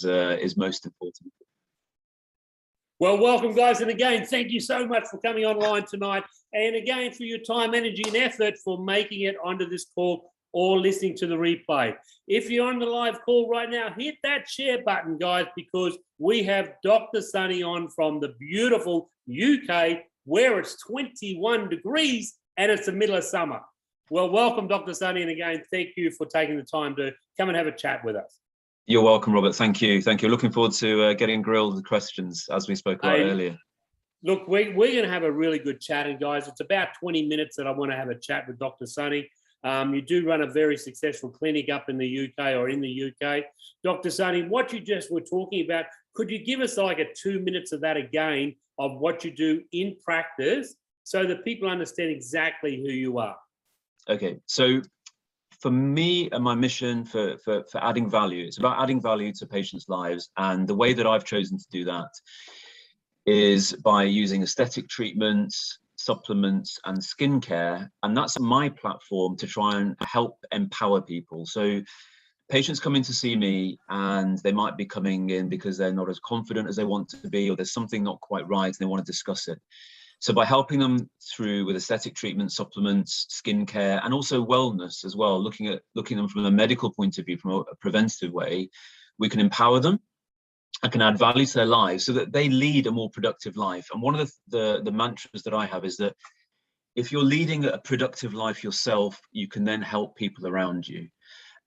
is most important. Well, welcome, guys. And again, thank you so much for coming online tonight. And again, for your time, energy, and effort for making it onto this call or listening to the replay. If you're on the live call right now, hit that share button, guys, because we have Dr. Sunny on from the beautiful UK, where it's 21 degrees and it's the middle of summer. Well, welcome, Dr. Sunny. And again, thank you for taking the time to come and have a chat with us. You're welcome, Robert. Thank you. Thank you. Looking forward to getting grilled with questions, as we spoke about earlier. Look, we're going to have a really good chat. And guys, it's about 20 minutes that I want to have a chat with Dr. Sunny. You do run a very successful clinic up in the UK or in the UK. Dr. Sunny, what you just were talking about, could you give us like a 2 minutes of that again of what you do in practice so that people understand exactly who you are? Okay, so for me and my mission for adding value, it's about adding value to patients' lives. And the way that I've chosen to do that is by using aesthetic treatments, supplements, and skincare. And that's my platform to try and help empower people. So patients come in to see me and they might be coming in because they're not as confident as they want to be, or there's something not quite right and they want to discuss it. So by helping them through with aesthetic treatment, supplements, skincare, and also wellness as well, looking at them from a medical point of view, from a preventative way, we can empower them. I can add value to their lives so that they lead a more productive life. And one of the mantras that I have is that if you're leading a productive life yourself, you can then help people around you.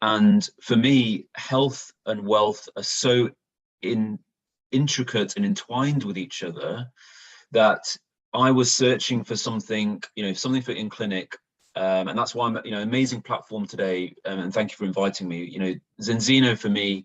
And for me, health and wealth are so intricate and entwined with each other that I was searching for something, something for in clinic. And that's why I'm, amazing platform today. And thank you for inviting me. Zinzino for me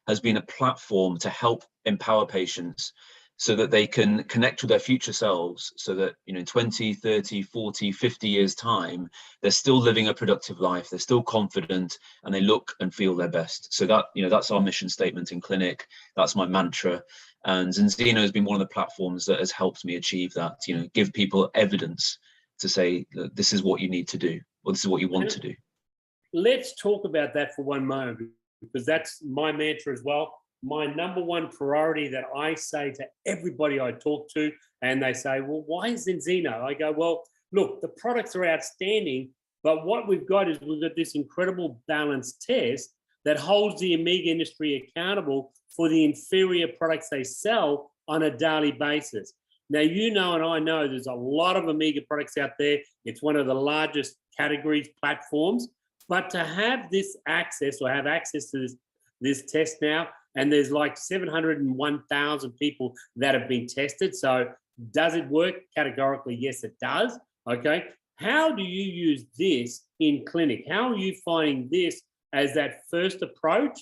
has been a platform to help empower patients so that they can connect with their future selves, so that, 20, 30, 40, 50 years time, they're still living a productive life, they're still confident, and they look and feel their best. So that, that's our mission statement in clinic. That's my mantra. And Zinzino has been one of the platforms that has helped me achieve that, give people evidence to say, look, this is what you need to do, or this is what you want to do. Let's talk about that for one moment, because that's my mantra as well. My number one priority that I say to everybody I talk to, and they say, well, why Zinzino? I go, well, look, the products are outstanding, but what we've got is we've got this incredible balance test that holds the omega industry accountable for the inferior products they sell on a daily basis. Now, and I know there's a lot of omega products out there. It's one of the largest categories, platforms. But to have this access, or have access to this test now, and there's like 701,000 people that have been tested. So does it work? Categorically, yes, it does. Okay. How do you use this in clinic? How are you finding this as that first approach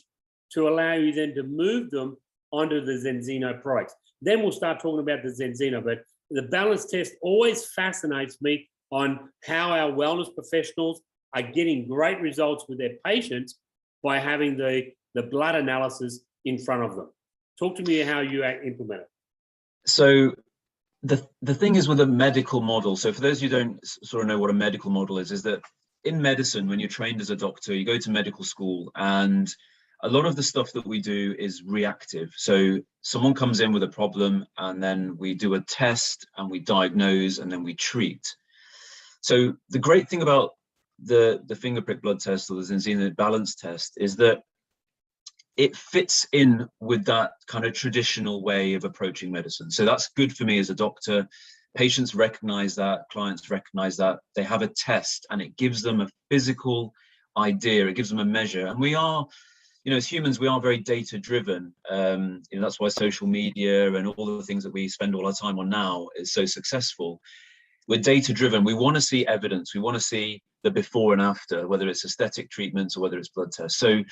to allow you then to move them onto the Zinzino products? Then we'll start talking about the Zinzino, but the balance test always fascinates me on how our wellness professionals are getting great results with their patients by having the blood analysis in front of them. Talk to me how you implement it. So the thing is with a medical model, so for those who don't sort of know what a medical model is that in medicine, when you're trained as a doctor, you go to medical school, and a lot of the stuff that we do is reactive. So someone comes in with a problem, and then we do a test, and we diagnose, and then we treat. So the great thing about the finger prick blood test or the Zinzino balance test is that it fits in with that kind of traditional way of approaching medicine. So that's good for me as a doctor. Patients recognize that, clients recognize that. They have a test and it gives them a physical idea, it gives them a measure. And we are, as humans, we are very data driven. That's why social media and all the things that we spend all our time on now is so successful. We're data driven. We want to see evidence. We want to see the before and after, whether it's aesthetic treatments or whether it's blood tests. So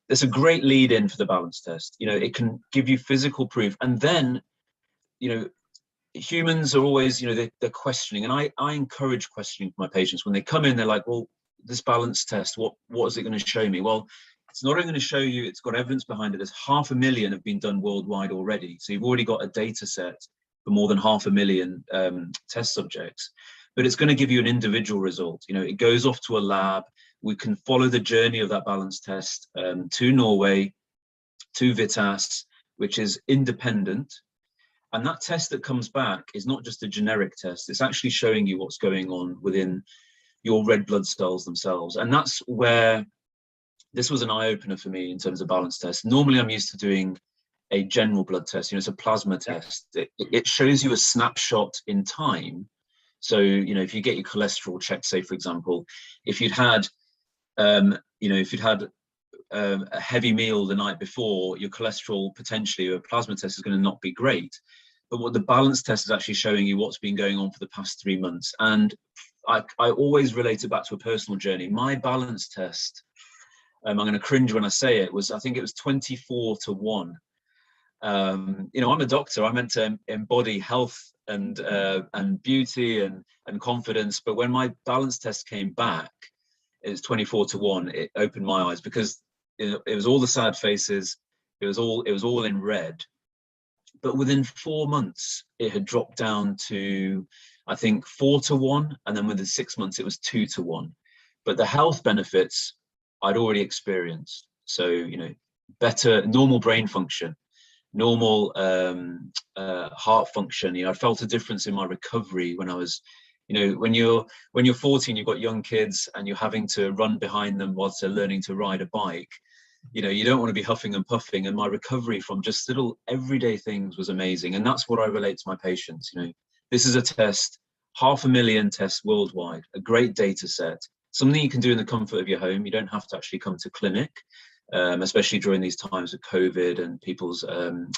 there's a great lead in for the balance test. It can give you physical proof. And then, humans are always, they're questioning. And I encourage questioning for my patients. When they come in, they're like, well, this balance test, what is it going to show me? Well, it's not only going to show you, it's got evidence behind it. There's 500,000 have been done worldwide already. So you've already got a data set for more than 500,000 test subjects. But it's going to give you an individual result. It goes off to a lab. We can follow the journey of that balance test to Norway, to Vitas, which is independent. And that test that comes back is not just a generic test. It's actually showing you what's going on within your red blood cells themselves. And that's where this was an eye-opener for me in terms of balance tests. Normally, I'm used to doing a general blood test. It's a plasma test. It shows you a snapshot in time. So, if you get your cholesterol checked, say, for example, if you'd had, a heavy meal the night before, your cholesterol potentially, a plasma test is going to not be great. But what the balance test is actually showing you what's been going on for the past 3 months. And I always relate it back to a personal journey. My balance test, I'm going to cringe when I say it, I think it was 24-1. I'm a doctor. I meant to embody health and beauty and confidence. But when my balance test came back, it was 24-1. It opened my eyes, because it was all the sad faces. It was all in red. But within 4 months, it had dropped down to, I think, 4-1. And then within 6 months, it was 2-1. But the health benefits I'd already experienced. So, better normal brain function, normal heart function. I felt a difference in my recovery when I was, when you're 14, you've got young kids and you're having to run behind them whilst they're learning to ride a bike. You don't want to be huffing and puffing. And my recovery from just little everyday things was amazing. And that's what I relate to my patients. This is a test, 500,000 tests worldwide, a great data set, something you can do in the comfort of your home. You don't have to actually come to clinic, especially during these times of COVID and people's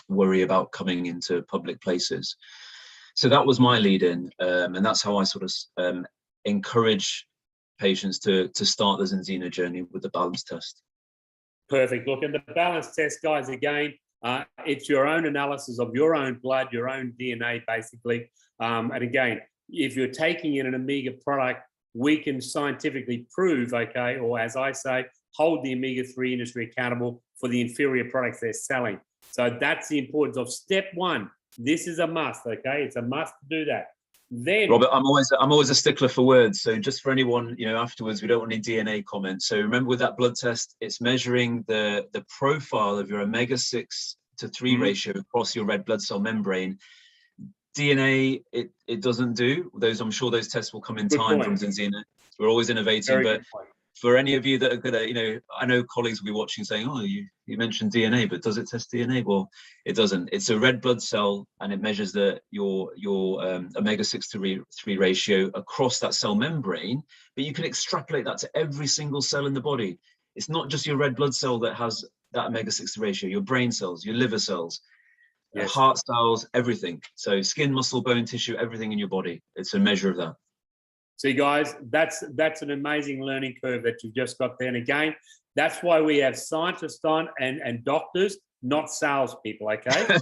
worry about coming into public places. So that was my lead in. And that's how I sort of encourage patients to start the Zinzino journey with the balance test. Perfect. Look, and the balance test, guys, again, it's your own analysis of your own blood, your own DNA, basically. And again, if you're taking in an Omega product, we can scientifically prove, okay, or as I say, hold the Omega-3 industry accountable for the inferior products they're selling. So that's the importance of step one. This is a must, okay? It's a must to do that. Then, Robert, I'm always a stickler for words. So just for anyone, afterwards, we don't want any DNA comments. So remember, with that blood test, it's measuring the profile of your omega-6 to 3 ratio across your red blood cell membrane. DNA, it doesn't do those. I'm sure those tests will come in time from Zinzino. We're always innovating, but for any of you that are gonna, I know colleagues will be watching saying, "Oh, you mentioned DNA, but does it test DNA?" Well, it doesn't. It's a red blood cell, and it measures your omega-6 to 3 ratio across that cell membrane. But you can extrapolate that to every single cell in the body. It's not just your red blood cell that has that omega-6 to ratio. Your brain cells, your liver cells, heart cells, everything. So skin, muscle, bone, tissue, everything in your body. It's a measure of that. See, guys, that's an amazing learning curve that you've just got there. And again, that's why we have scientists on and doctors, not salespeople, okay?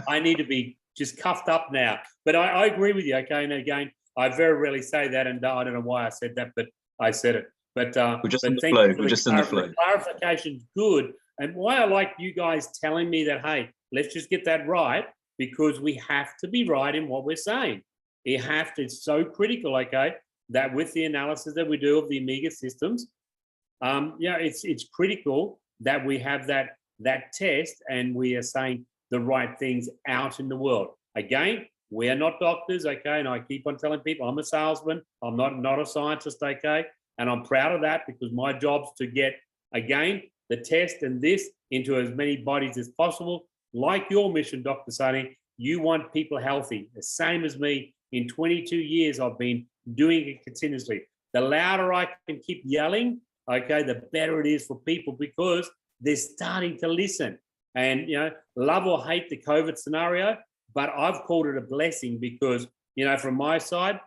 I need to be just cuffed up now. But I agree with you, okay? And again, I very rarely say that, and I don't know why I said that, but I said it. But we're just in the flow. We're just in the flow. Clarification's good. And why I like you guys telling me that, hey, let's just get that right, because we have to be right in what we're saying. You have to, it's so critical, okay? That with the analysis that we do of the Omega systems, it's critical that we have that test and we are saying the right things out in the world. Again, we are not doctors, okay? And I keep on telling people I'm a salesman. I'm not a scientist, okay? And I'm proud of that, because my job's to get, again, the test and this into as many bodies as possible. Like your mission, Dr. Sunny, you want people healthy. The same as me. In 22 years, I've been doing it continuously. The louder I can keep yelling, okay, the better it is for people, because they're starting to listen. And, love or hate the COVID scenario, but I've called it a blessing, because, from my side,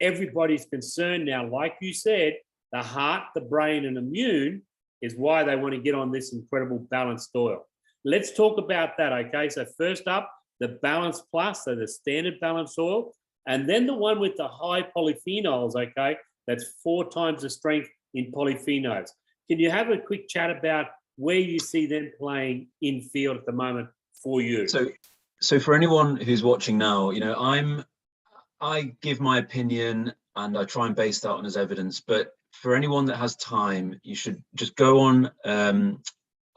everybody's concerned now. Like you said, the heart, the brain, and immune is why they want to get on this incredible balanced oil. Let's talk about that, okay? So first up, the Balance Plus, so the standard balanced oil, and then the one with the high polyphenols, okay? That's 4 times the strength in polyphenols. Can you have a quick chat about where you see them playing in field at the moment for you? So for anyone who's watching now, I give my opinion and I try and base that on as evidence, but for anyone that has time, you should just go on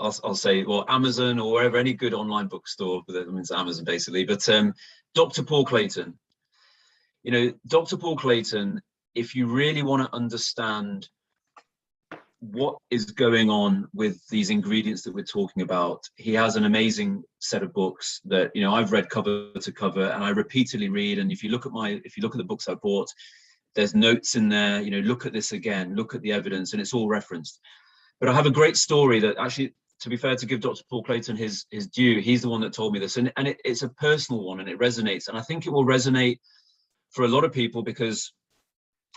I'll say, well, Amazon or wherever, any good online bookstore, but that means Amazon basically, but Dr. Paul Clayton. You know, Dr. Paul Clayton, if you really want to understand what is going on with these ingredients that we're talking about, he has an amazing set of books that, you know, I've read cover to cover, and I repeatedly read. And if you look at the books I bought, there's notes in there, you know, look at this again, look at the evidence, and it's all referenced. But I have a great story that actually, to be fair, to give Dr. Paul Clayton his due, he's the one that told me this, and it's a personal one, and it resonates. And I think it will resonate for a lot of people because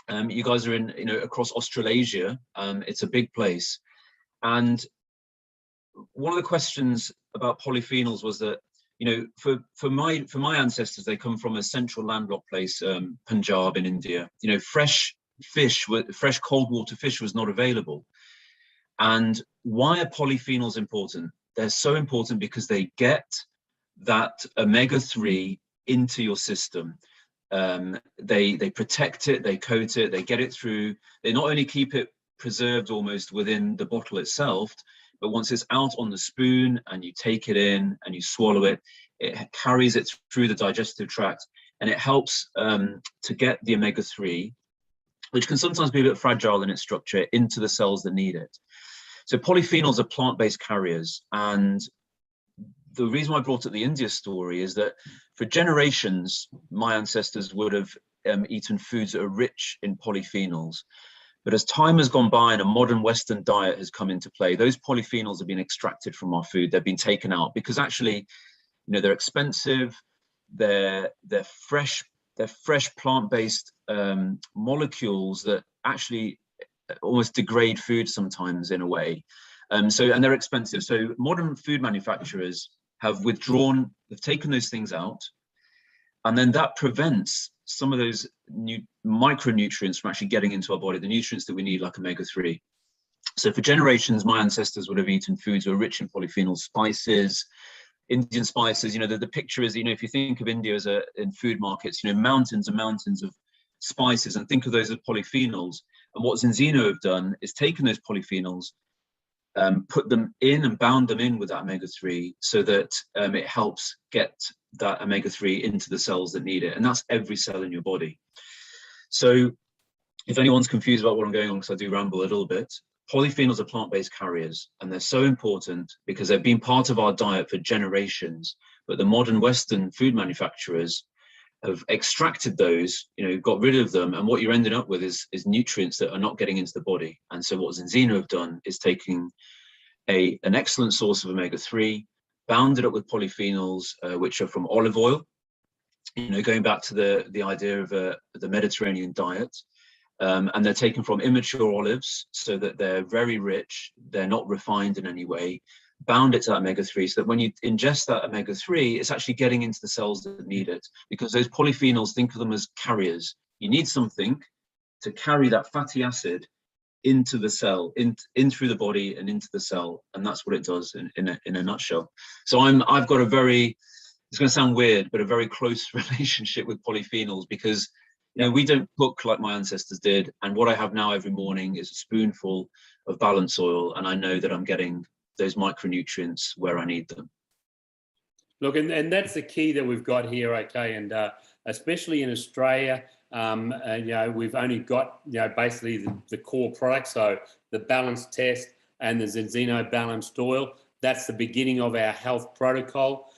you guys are in, you know, across Australasia. It's a big place. And one of the questions about polyphenols was that, you know, for my ancestors, they come from a central landlocked place, Punjab in India. You know, fresh cold water fish was not available. And why are polyphenols important? They're so important because they get that omega-3 into your system. They protect it, they coat it, they get it through. They not only keep it preserved almost within the bottle itself, but once it's out on the spoon and you take it in and you swallow it, it carries it through the digestive tract, and it helps to get the omega-3, which can sometimes be a bit fragile in its structure, into the cells that need it. So polyphenols are plant-based carriers. And the reason why I brought up the India story is that for generations, my ancestors would have eaten foods that are rich in polyphenols. But as time has gone by and a modern Western diet has come into play, those polyphenols have been extracted from our food. They've been taken out because actually, you know, they're expensive. They're fresh plant-based molecules that actually almost degrade food sometimes in a way. And they're expensive. So modern food manufacturers have they've taken those things out, and then that prevents some of those micronutrients from actually getting into our body, the nutrients that we need, like omega-3. So for generations, my ancestors would have eaten foods that were rich in polyphenols, spices, Indian spices. You know, the picture is, you know, if you think of India as in food markets, you know, mountains and mountains of spices, and think of those as polyphenols. And what Zinzino have done is taken those polyphenols, put them in and bound them in with that omega-3 so that it helps get that omega-3 into the cells that need it. And that's every cell in your body. So if anyone's confused about what I'm going on, because I do ramble a little bit, polyphenols are plant-based carriers, and they're so important because they've been part of our diet for generations. But the modern Western food manufacturers have extracted those, you know, got rid of them, and what you're ending up with is nutrients that are not getting into the body. And so what Zinzino have done is taking an excellent source of omega-3, bound it up with polyphenols, which are from olive oil, you know, going back to the idea of the Mediterranean diet. And they're taken from immature olives so that they're very rich, they're not refined in any way, bound it to that omega-3 so that when you ingest that omega-3, it's actually getting into the cells that need it. Because those polyphenols, think of them as carriers. You need something to carry that fatty acid into the cell, in through the body and into the cell, and that's what it does in a nutshell. So I've got it's going to sound weird, but a very close relationship with polyphenols, because you know, we don't cook like my ancestors did, and what I have now every morning is a spoonful of balance oil, and I know that I'm getting those micronutrients where I need them. Look, and that's the key that we've got here, okay, and especially in Australia, you know, we've only got, you know, basically the core products, so the Balance Test and the Zinzino Balanced Oil. That's the beginning of our health protocol.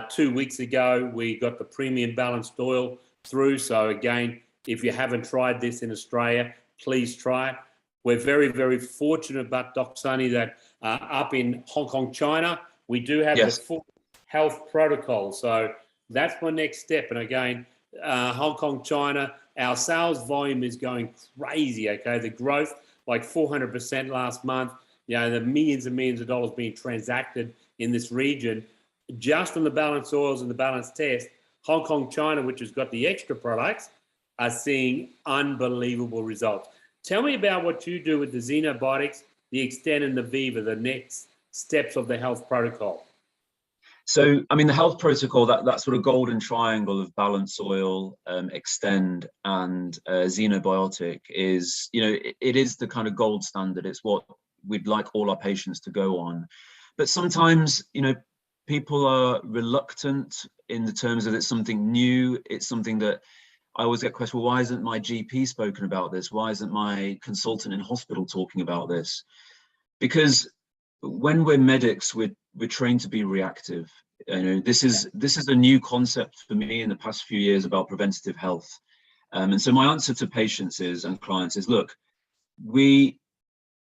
2 weeks ago, we got the Premium Balanced Oil through. So again, if you haven't tried this in Australia, please try it. We're very, very fortunate about Dr. Sunny that up in Hong Kong, China, we do have the full health protocol. So that's my next step. And again, Hong Kong, China, our sales volume is going crazy, okay? The growth, like 400% last month, you know, the millions and millions of dollars being transacted in this region, just on the balanced oils and the balanced test. Hong Kong, China, which has got the extra products, are seeing unbelievable results. Tell me about what you do with the Xenobiotics, the Extend and the Viva, the next steps of the health protocol. So, I mean, the health protocol, that sort of golden triangle of balance oil, Extend, and Xenobiotic is, you know, it is the kind of gold standard. It's what we'd like all our patients to go on. But sometimes, people are reluctant in the terms of it's something new. It's something that I always get questioned, well, why isn't my GP spoken about this? Why isn't my consultant in hospital talking about this? Because when we're medics, we're trained to be reactive. This is a new concept for me in the past few years about preventative health. And so my answer to patients and clients is, look, we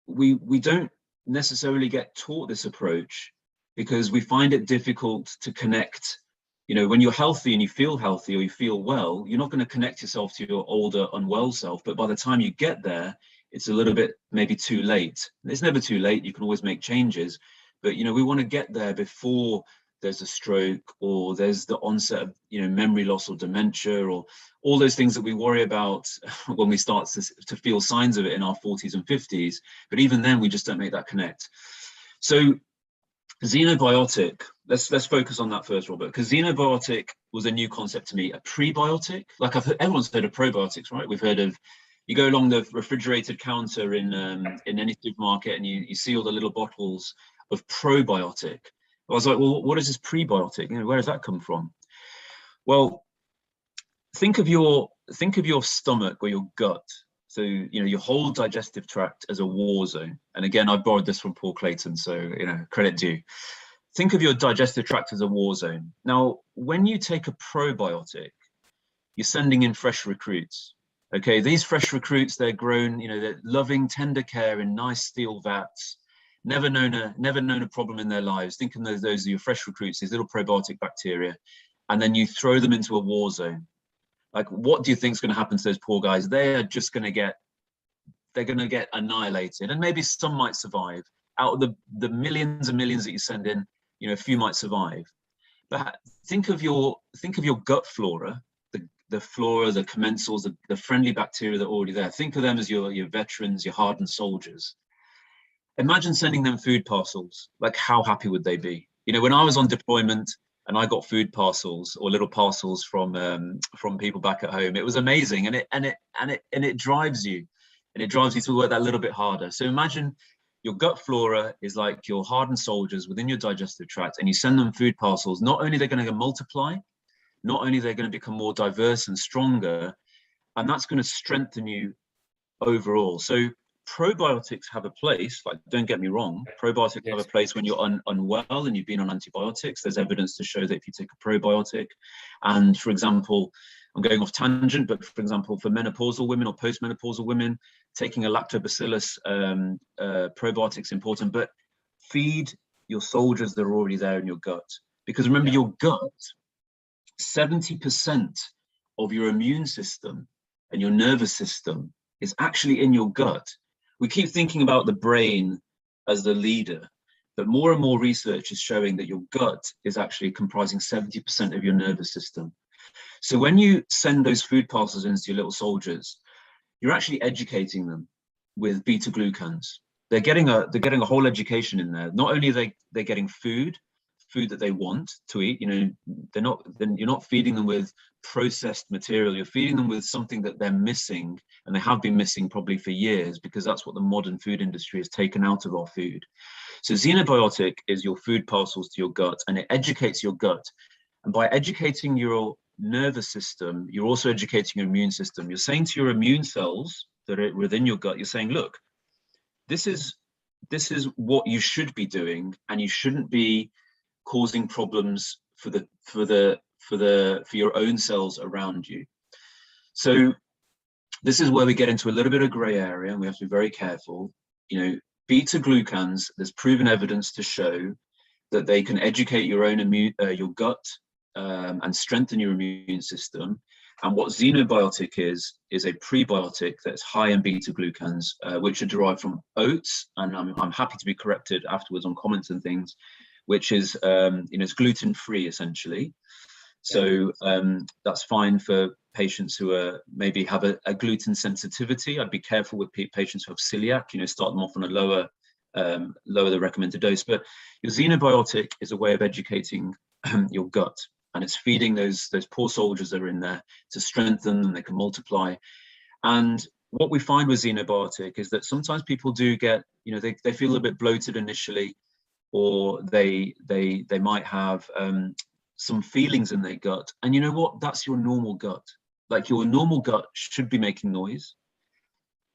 don't necessarily get taught this approach because we find it difficult to connect. When you're healthy and you feel healthy or you feel well, you're not going to connect yourself to your older, unwell self. But by the time you get there, it's a little bit maybe too late. It's never too late. You can always make changes. But, we want to get there before there's a stroke or there's the onset of, memory loss or dementia or all those things that we worry about when we start to feel signs of it in our 40s and 50s. But even then, we just don't make that connect. So xenobiotic, let's focus on that first, Robert, because xenobiotic was a new concept to me. A prebiotic, like everyone's heard of probiotics, right? We've heard of, you go along the refrigerated counter in any supermarket and you see all the little bottles of probiotic. I was like, well, what is this prebiotic? Where does that come from? Well, think of your stomach or your gut. So, your whole digestive tract as a war zone. And again, I borrowed this from Paul Clayton, so, credit due. Think of your digestive tract as a war zone. Now, when you take a probiotic, you're sending in fresh recruits. Okay, these fresh recruits, they're grown, they're loving, tender care in nice steel vats, never known a problem in their lives. Think of those are your fresh recruits, these little probiotic bacteria, and then you throw them into a war zone. Like, what do you think is going to happen to those poor guys? They're going to get annihilated, and maybe some might survive. Out of the millions and millions that you send in, a few might survive. But think of your gut flora, the flora, the commensals, the friendly bacteria that are already there. Think of them as your veterans, your hardened soldiers. Imagine sending them food parcels. Like, how happy would they be? When I was on deployment and I got food parcels or little parcels from people back at home, it was amazing, and it drives you, to work that little bit harder. So imagine your gut flora is like your hardened soldiers within your digestive tract, and you send them food parcels. Not only they're going to multiply, not only they're going to become more diverse and stronger, and that's going to strengthen you overall. So probiotics have a place, like, don't get me wrong, probiotics have a place when you're unwell and you've been on antibiotics. There's evidence to show that if you take a probiotic, and for example, I'm going off tangent, but for example, for menopausal women or postmenopausal women, taking a lactobacillus probiotic is important, but feed your soldiers that are already there in your gut. Because remember, your gut, 70% of your immune system and your nervous system is actually in your gut. We keep thinking about the brain as the leader, but more and more research is showing that your gut is actually comprising 70% of your nervous system. So when you send those food parcels into your little soldiers, you're actually educating them with beta glucans. They're getting a whole education in there. Not only are they getting food that they want to eat, you're not feeding them with processed material. You're feeding them with something that they're missing, and they have been missing probably for years, because that's what the modern food industry has taken out of our food. So xenobiotic is your food parcels to your gut, and it educates your gut. And by educating your nervous system, you're also educating your immune system. You're saying to your immune cells that are within your gut, you're saying, look, this is what you should be doing, and you shouldn't be causing problems for your own cells around you. So this is where we get into a little bit of gray area, and we have to be very careful. Beta glucans, there's proven evidence to show that they can educate your own your gut and strengthen your immune system. And what xenobiotic is a prebiotic that's high in beta glucans, which are derived from oats. And I'm happy to be corrected afterwards on comments and things, which is, it's gluten-free essentially. So that's fine for patients who maybe have a gluten sensitivity. I'd be careful with patients who have celiac, start them off on a lower the recommended dose. But your xenobiotic is a way of educating your gut, and it's feeding those poor soldiers that are in there to strengthen them, they can multiply. And what we find with xenobiotic is that sometimes people do get, they feel a bit bloated initially. or they might have some feelings in their gut. And you know what? That's your normal gut. Like, your normal gut should be making noise,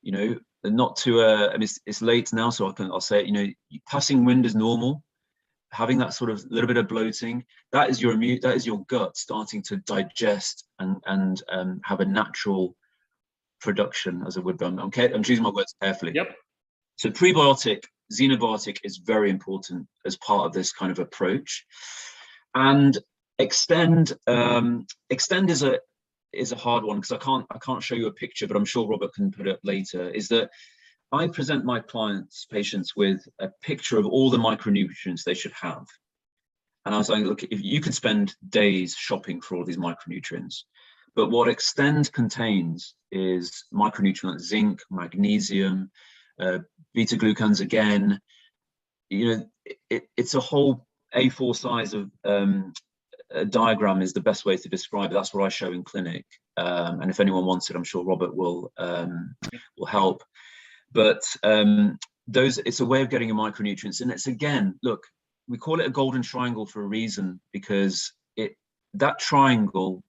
you know, and not to, I mean, it's late now, so I'll say it, you know, passing wind is normal. Having that sort of little bit of bloating, that is your gut starting to digest and have a natural production, as it would be. I'm choosing my words carefully. Yep. So prebiotic, xenobiotic is very important as part of this kind of approach. And extend is a hard one, because I can't show you a picture, but I'm sure Robert can put it up later. Is that I present my patients with a picture of all the micronutrients they should have. And I was like, look, if you could spend days shopping for all these micronutrients, but what Extend contains is micronutrients like zinc, magnesium, beta-glucans again. You know, it's a whole A4 size of a diagram is the best way to describe it. That's what I show in clinic. And if anyone wants it, I'm sure Robert will help. But it's a way of getting your micronutrients. And it's, again, look, we call it a golden triangle for a reason, because that triangle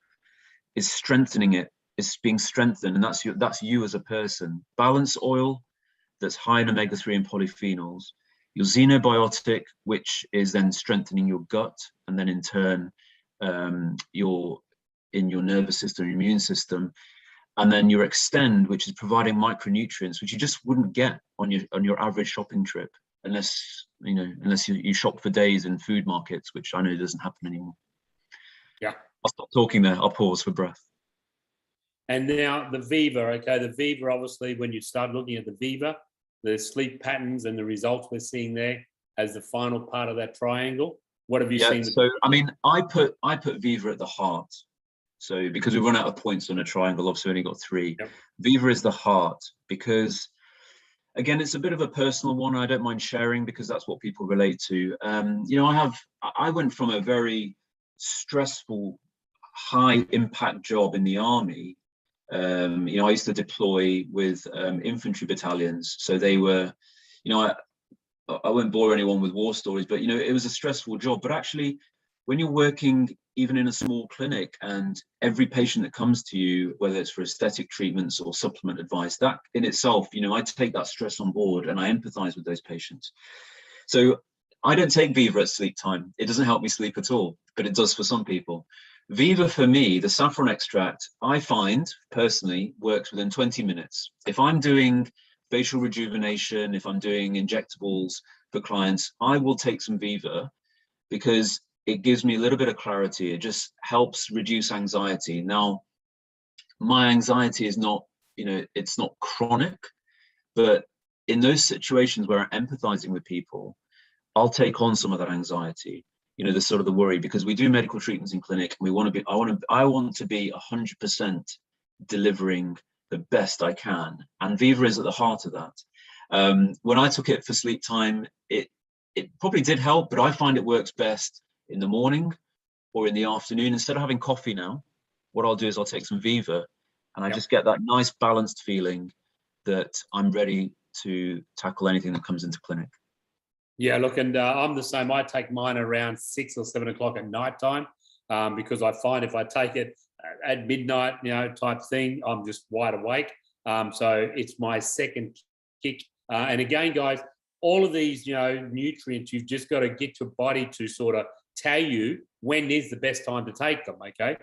is strengthening it. It's being strengthened, and that's you as a person. Balance oil, that's high in omega-3 and polyphenols. Your xenobiotic, which is then strengthening your gut, and then in turn, your nervous system, your immune system. And then your Extend, which is providing micronutrients, which you just wouldn't get on your average shopping trip, unless you shop for days in food markets, which I know doesn't happen anymore. Yeah. I'll stop talking there. I'll pause for breath. And now the Viva, okay? The Viva, obviously, when you start looking at the Viva, the sleep patterns and the results we're seeing there as the final part of that triangle. What have you seen? So, I mean, I put Viva at the heart. So, because we've run out of points on a triangle, obviously we only got 3. Yep. Viva is the heart, because, again, it's a bit of a personal one. I don't mind sharing, because that's what people relate to. You know, I went from a very stressful, high impact job in the army. You know, I used to deploy with infantry battalions. So they were, you know, I won't bore anyone with war stories, but, you know, it was a stressful job. But actually, when you're working even in a small clinic, and every patient that comes to you, whether it's for aesthetic treatments or supplement advice, that in itself, you know, I take that stress on board and I empathize with those patients. So I don't take Viva at sleep time. It doesn't help me sleep at all, but it does for some people. Viva, for me, the saffron extract, I find personally works within 20 minutes. If I'm doing facial rejuvenation, if I'm doing injectables for clients, I will take some Viva, because it gives me a little bit of clarity. It just helps reduce anxiety. Now, my anxiety is not, you know, it's not chronic, but in those situations where I'm empathizing with people, I'll take on some of that anxiety, you know, the sort of the worry, because we do medical treatments in clinic, and I want to be 100% delivering the best I can. And Viva is at the heart of that. When I took it for sleep time, it probably did help, but I find it works best in the morning or in the afternoon. Instead of having coffee now, what I'll do is I'll take some Viva, and I just get that nice balanced feeling that I'm ready to tackle anything that comes into clinic. Yeah, look, and I'm the same. I take mine around 6 or 7 o'clock at night time, because I find if I take it at midnight, you know, type thing, I'm just wide awake. So it's my second kick. And again, guys, all of these, you know, nutrients, you've just got to get your body to sort of tell you when is the best time to take them, okay?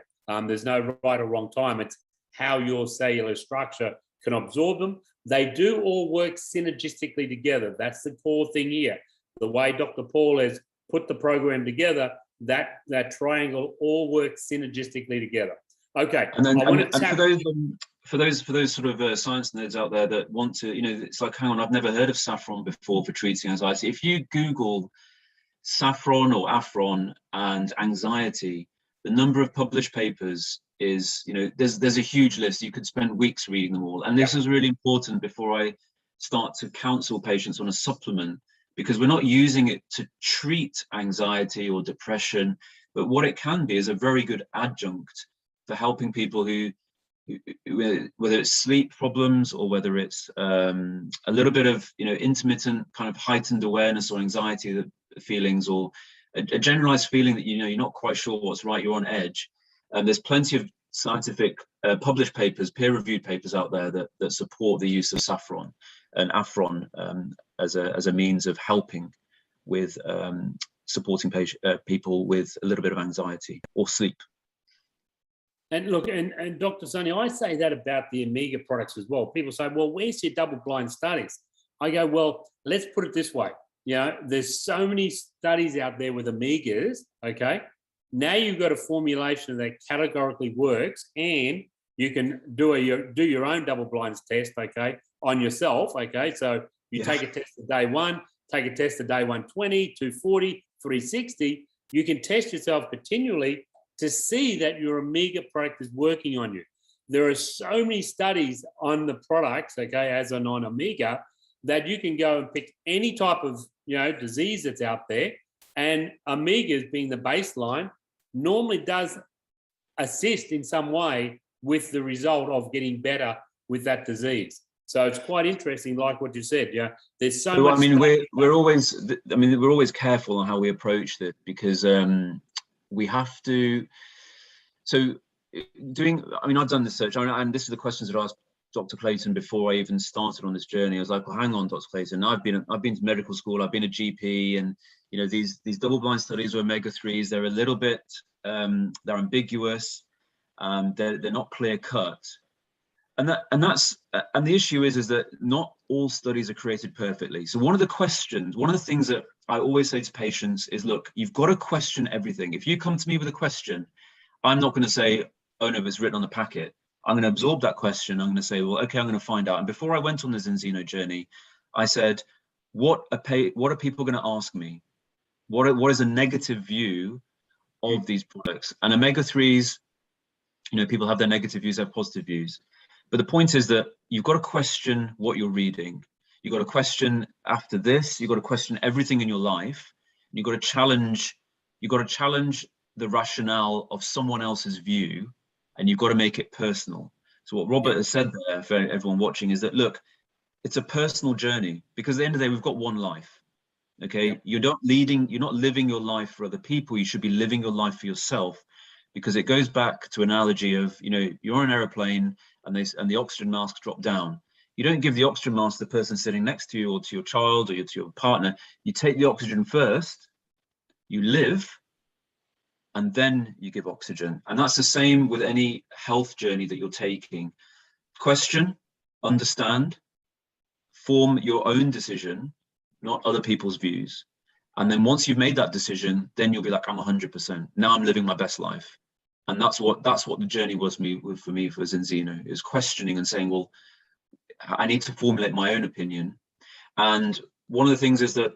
There's no right or wrong time. It's how your cellular structure can absorb them. They do all work synergistically together. That's the core thing here. The way Dr. Paul has put the program together, that triangle all works synergistically together. Okay. And then for those sort of science nerds out there that want to, you know, it's like, hang on, I've never heard of saffron before for treating anxiety. If you Google saffron or Afron and anxiety, the number of published papers is, you know, there's a huge list. You could spend weeks reading them all. And this is really important before I start to counsel patients on a supplement, because we're not using it to treat anxiety or depression, but what it can be is a very good adjunct for helping people who whether it's sleep problems or whether it's a little bit of, you know, intermittent kind of heightened awareness or anxiety that feelings or a generalized feeling that you're not quite sure what's right, you're on edge. And there's plenty of scientific published papers, peer-reviewed papers out there that support the use of saffron and Affron as a means of helping with supporting people with a little bit of anxiety or sleep. And look, and Dr. Sonny, I say that about the Omega products as well. People say, well, where's your double-blind studies? I go, well, let's put it this way. There's so many studies out there with Omegas, okay? Now you've got a formulation that categorically works, and you can do your own double-blind test, okay, on yourself, okay? So you take a test at day 1, take a test at day 120, 240, 360. You can test yourself continually to see that your Omega product is working on you. There are so many studies on the products, okay, as a non-Omega, that you can go and pick any type of disease that's out there, and Omegas being the baseline normally does assist in some way with the result of getting better with that disease. So it's quite interesting, like what you said. There's so much. I mean, we're always careful on how we approach it, because we have to. So I've done the search, and this is the questions that I asked Dr. Clayton before I even started on this journey. I was like, well, hang on, Dr. Clayton, I've been to medical school, I've been a GP, and these double-blind studies with omega-3s, they're a little bit they're ambiguous, they're not clear-cut, and the issue is that not all studies are created perfectly. So one of the things that I always say to patients is, look, you've got to question everything. If you come to me with a question, I'm not going to say, oh no, it's written on the packet. I'm going to absorb that question. I'm going to say, well, okay, I'm going to find out. And before I went on the Zinzino journey, I said, what are people going to ask me? What is a negative view of these products? And omega-3s, people have their negative views, have positive views. But the point is that you've got to question what you're reading. You've got to question after this, you've got to question everything in your life. You've got to challenge the rationale of someone else's view, and you've got to make it personal. So what Robert has said there for everyone watching is that, look, it's a personal journey, because at the end of the day, we've got one life. Okay, you're not living your life for other people. You should be living your life for yourself, because it goes back to an analogy of, you're on an airplane and the oxygen masks drop down. You don't give the oxygen mask to the person sitting next to you or to your child or to your partner. You take the oxygen first, you live, and then you give oxygen. And that's the same with any health journey that you're taking. Question, understand, form your own decision, not other people's views. And then once you've made that decision, then you'll be like, I'm 100%. Now I'm living my best life. And that's what the journey was for me for Zinzino, is questioning and saying, well, I need to formulate my own opinion. And one of the things is that,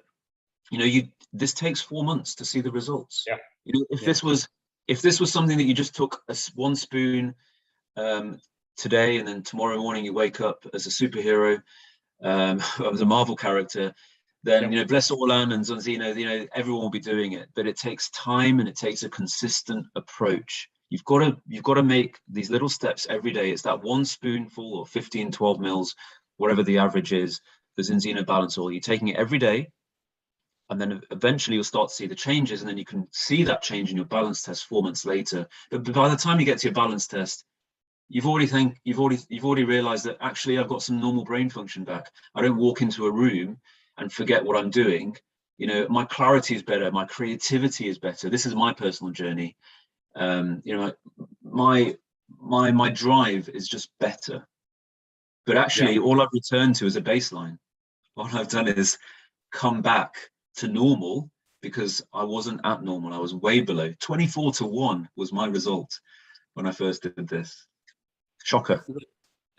this takes 4 months to see the results. Yeah. If this was something that you just took one spoon today, and then tomorrow morning you wake up as a superhero, as a Marvel character, then bless Orlan and Zinzino, everyone will be doing it. But it takes time, and it takes a consistent approach. You've got to make these little steps every day. It's that one spoonful or 15, 12 mils, whatever the average is, the Zinzino Balance Oil. You're taking it every day, and then eventually you'll start to see the changes, and then you can see that change in your balance test 4 months later. But by the time you get to your balance test, you've already realized that actually I've got some normal brain function back. I don't walk into a room and forget what I'm doing. My clarity is better, my creativity is better. This is my personal journey. My drive is just better. But actually, all I've returned to is a baseline. All I've done is come back to normal, because I wasn't at normal. I was way below. 24-1 was my result when I first did this. Shocker.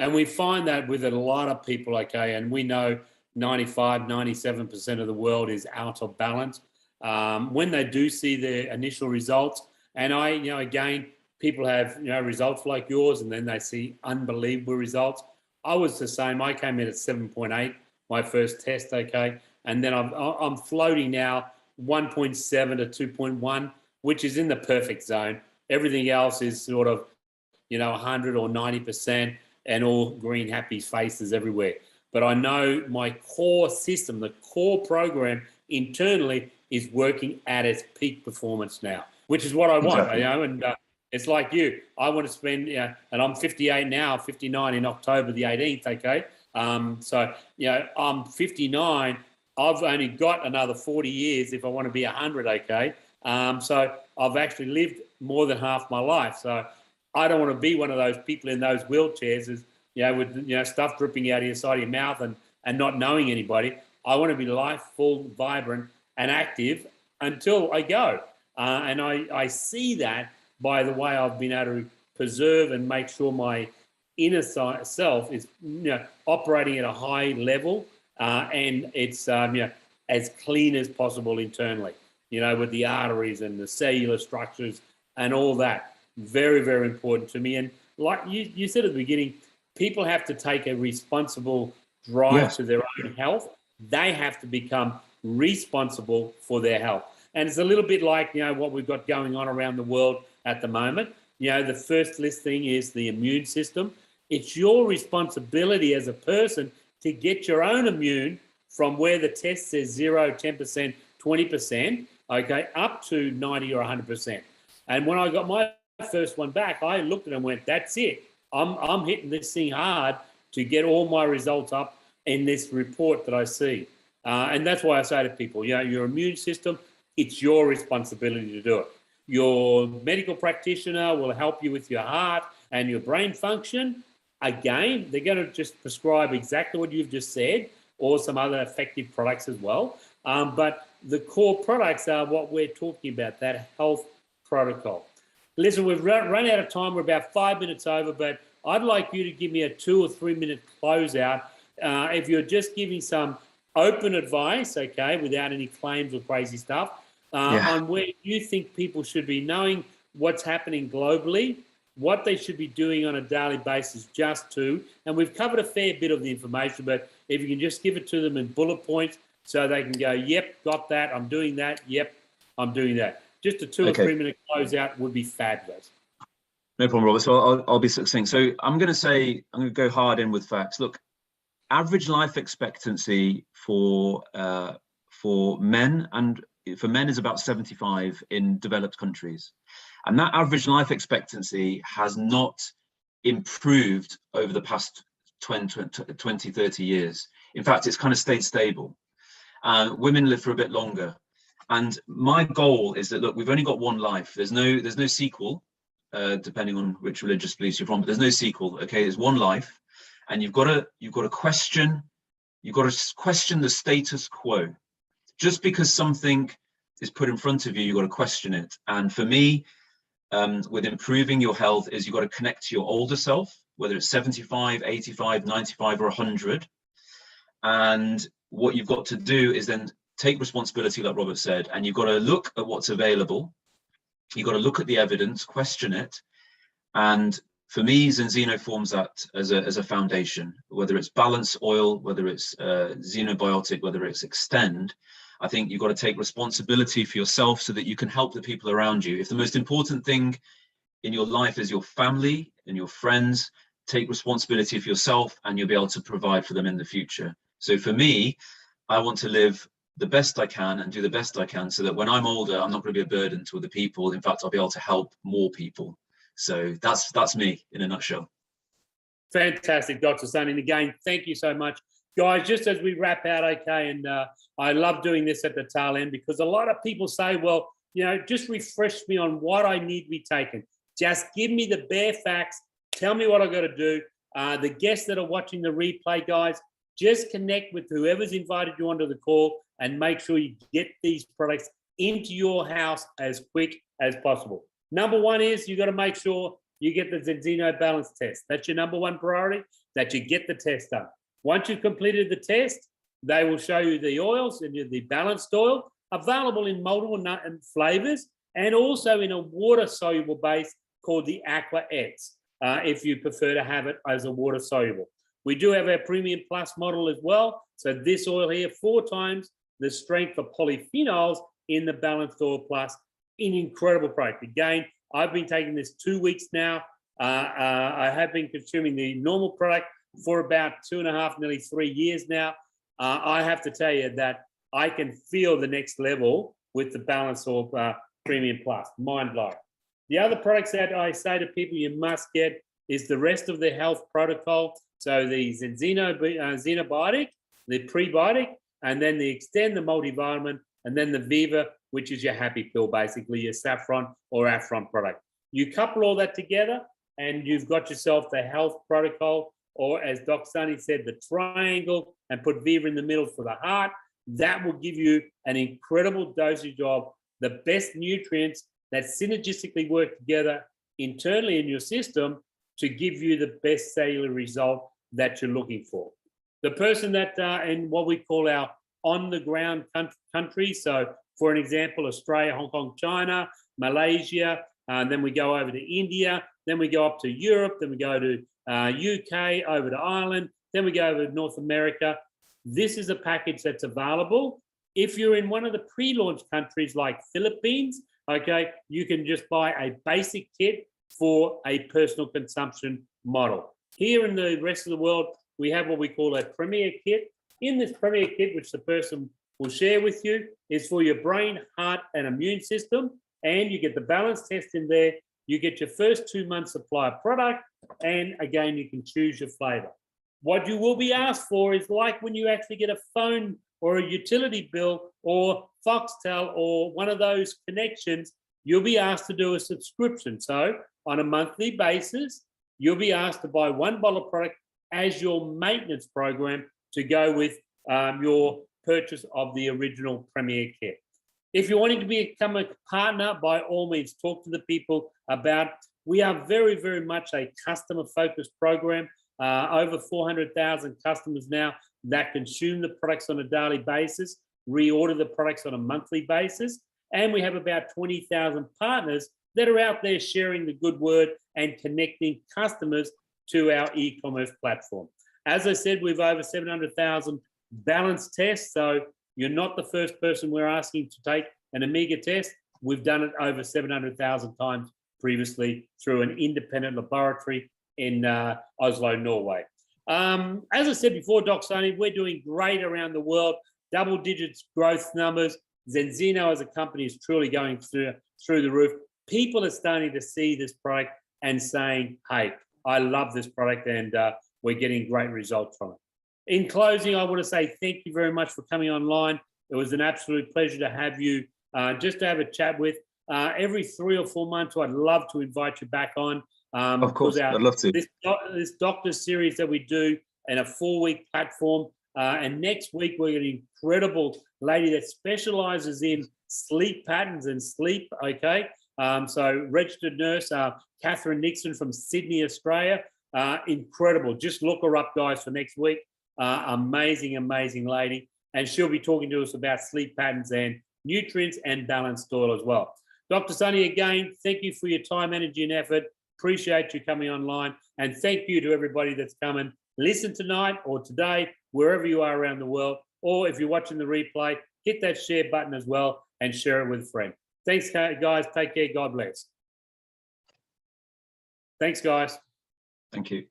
And we find that with a lot of people, okay, and we know 95, 97% of the world is out of balance. When they do see their initial results, and again, people have, results like yours, and then they see unbelievable results. I was the same. I came in at 7.8, my first test, okay, and then I'm floating now 1.7 to 2.1, which is in the perfect zone. Everything else is sort of, 100 or 90%, and all green happy faces everywhere. But I know my core system, the core program internally, is working at its peak performance now, which is what I want. Exactly. And it's like you. I want to spend, and I'm 58 now, 59 in October the 18th. Okay, so I'm 59. I've only got another 40 years if I want to be 100. Okay, so I've actually lived more than half my life. So I don't want to be one of those people in those wheelchairs, with stuff dripping out of your side of your mouth and not knowing anybody. I want to be life full, vibrant, and active until I go. And I see that by the way I've been able to preserve and make sure my inner self is operating at a high level, and it's as clean as possible internally, with the arteries and the cellular structures and all that. Very, very important to me. And like you said at the beginning, people have to take a responsible drive to their own health. They have to become responsible for their health. And it's a little bit like, what we've got going on around the world at the moment. The first listing is the immune system. It's your responsibility as a person to get your own immune from where the test says 0, 10%, 20%, okay, up to 90 or 100%. And when I got my first one back, I looked at it and went, that's it. I'm hitting this thing hard to get all my results up in this report that I see. And that's why I say to people, your immune system, it's your responsibility to do it. Your medical practitioner will help you with your heart and your brain function. Again, they're going to just prescribe exactly what you've just said, or some other effective products as well. But the core products are what we're talking about, that health protocol. Listen, we've run out of time. We're about 5 minutes over, but I'd like you to give me a 2 or 3 minute closeout. If you're just giving some open advice, okay, without any claims or crazy stuff, on where you think people should be knowing what's happening globally, what they should be doing on a daily basis and we've covered a fair bit of the information, but if you can just give it to them in bullet points so they can go, yep, got that, I'm doing that, yep, I'm doing that. Just a 2 or 3 minute closeout would be fabulous. No problem, Robert. So I'll be succinct. So I'm going to go hard in with facts. Look, average life expectancy for men is about 75 in developed countries. And that average life expectancy has not improved over the past 20, 30 years. In fact, it's kind of stayed stable. Women live for a bit longer. And my goal is that, look, we've only got one life. There's no sequel, depending on which religious beliefs you're from, but there's no sequel. Okay, there's one life, and you've got to question the status quo. Just because something is put in front of you, you've got to question it. And for me, with improving your health, is you've got to connect to your older self, whether it's 75, 85, 95, or 100. And what you've got to do is then take responsibility, like Robert said, and you've got to look at what's available. You've got to look at the evidence, question it. And for me, Zinzino forms that as a foundation, whether it's Balance Oil, whether it's Xenobiotic, whether it's Extend. I think you've got to take responsibility for yourself so that you can help the people around you. If the most important thing in your life is your family and your friends, take responsibility for yourself and you'll be able to provide for them in the future. So for me, I want to live the best I can and do the best I can so that when I'm older, I'm not going to be a burden to other people. In fact, I'll be able to help more people. So that's me in a nutshell. Fantastic, Dr. Sun. And again, thank you so much. Guys, just as we wrap out, okay, and I love doing this at the tail end because a lot of people say, well, just refresh me on what I need to be taken. Just give me the bare facts. Tell me what I've got to do. The guests that are watching the replay, guys, just connect with whoever's invited you onto the call and make sure you get these products into your house as quick as possible. Number one is you got to make sure you get the Zinzino Balance test. That's your number one priority, that you get the test done. Once you've completed the test, they will show you the oils and the balanced oil available in multiple flavors and also in a water-soluble base called the Aqua X, if you prefer to have it as a water-soluble. We do have our Premium Plus model as well. So this oil here, 4 times the strength of polyphenols in the Balanced Oil Plus, an incredible product. Again, I've been taking this 2 weeks now. I have been consuming the normal product for about 2.5, nearly 3 years now. I have to tell you that I can feel the next level with the Balance Oil Premium Plus. Mind blowing. The other products that I say to people you must get is the rest of the health protocol. So the Zinzino Xenobiotic, the prebiotic, and then the Extend, the multivitamin, and then the Viva, which is your happy pill, basically your saffron or Affron product. You couple all that together and you've got yourself the health protocol, or as Doc Sunny said, the triangle, and put Viva in the middle for the heart. That will give you an incredible dosage of the best nutrients that synergistically work together internally in your system to give you the best cellular result that you're looking for. The person that in what we call our on-the-ground countries, so for an example, Australia, Hong Kong, China, Malaysia, then we go over to India, then we go up to Europe, then we go to UK, over to Ireland, then we go over to North America. This is a package that's available. If you're in one of the pre-launch countries like Philippines, okay, you can just buy a basic kit for a personal consumption model. Here in the rest of the world, we have what we call a Premier Kit. In this Premier Kit, which the person will share with you, is for your brain, heart, and immune system. And you get the balance test in there. You get your first 2 months supply of product. And again, you can choose your flavor. What you will be asked for is like when you actually get a phone or a utility bill or Foxtel or one of those connections, you'll be asked to do a subscription. So on a monthly basis, you'll be asked to buy one bottle of product as your maintenance program to go with your purchase of the original Premier Kit. If you're wanting to become a partner, by all means, talk to the people about. We are very, very much a customer-focused program. Over 400,000 customers now that consume the products on a daily basis, reorder the products on a monthly basis, and we have about 20,000 partners that are out there sharing the good word and connecting customers to our e-commerce platform. As I said, we've over 700,000 balance tests, so you're not the first person we're asking to take an Omega test. We've done it over 700,000 times previously through an independent laboratory in Oslo, Norway. As I said before, Doc Sunny, we're doing great around the world, double digits growth numbers. Zinzino as a company is truly going through the roof. People are starting to see this product and saying, hey, I love this product, and we're getting great results from it. In closing, I want to say thank you very much for coming online. It was an absolute pleasure to have you, just to have a chat with. Every 3 or 4 months, I'd love to invite you back on. Of course, I'd love to. This doctor series that we do in a 4-week platform. And next week, we're an incredible lady that specializes in sleep patterns and sleep, okay? So registered nurse, Catherine Nixon from Sydney, Australia. Incredible. Just look her up, guys, for next week. Amazing, amazing lady. And she'll be talking to us about sleep patterns and nutrients and balanced oil as well. Dr. Sunny, again, thank you for your time, energy, and effort. Appreciate you coming online. And thank you to everybody that's come and listen tonight or today, wherever you are around the world. Or if you're watching the replay, hit that share button as well and share it with a friend. Thanks, guys. Take care. God bless. Thanks, guys. Thank you.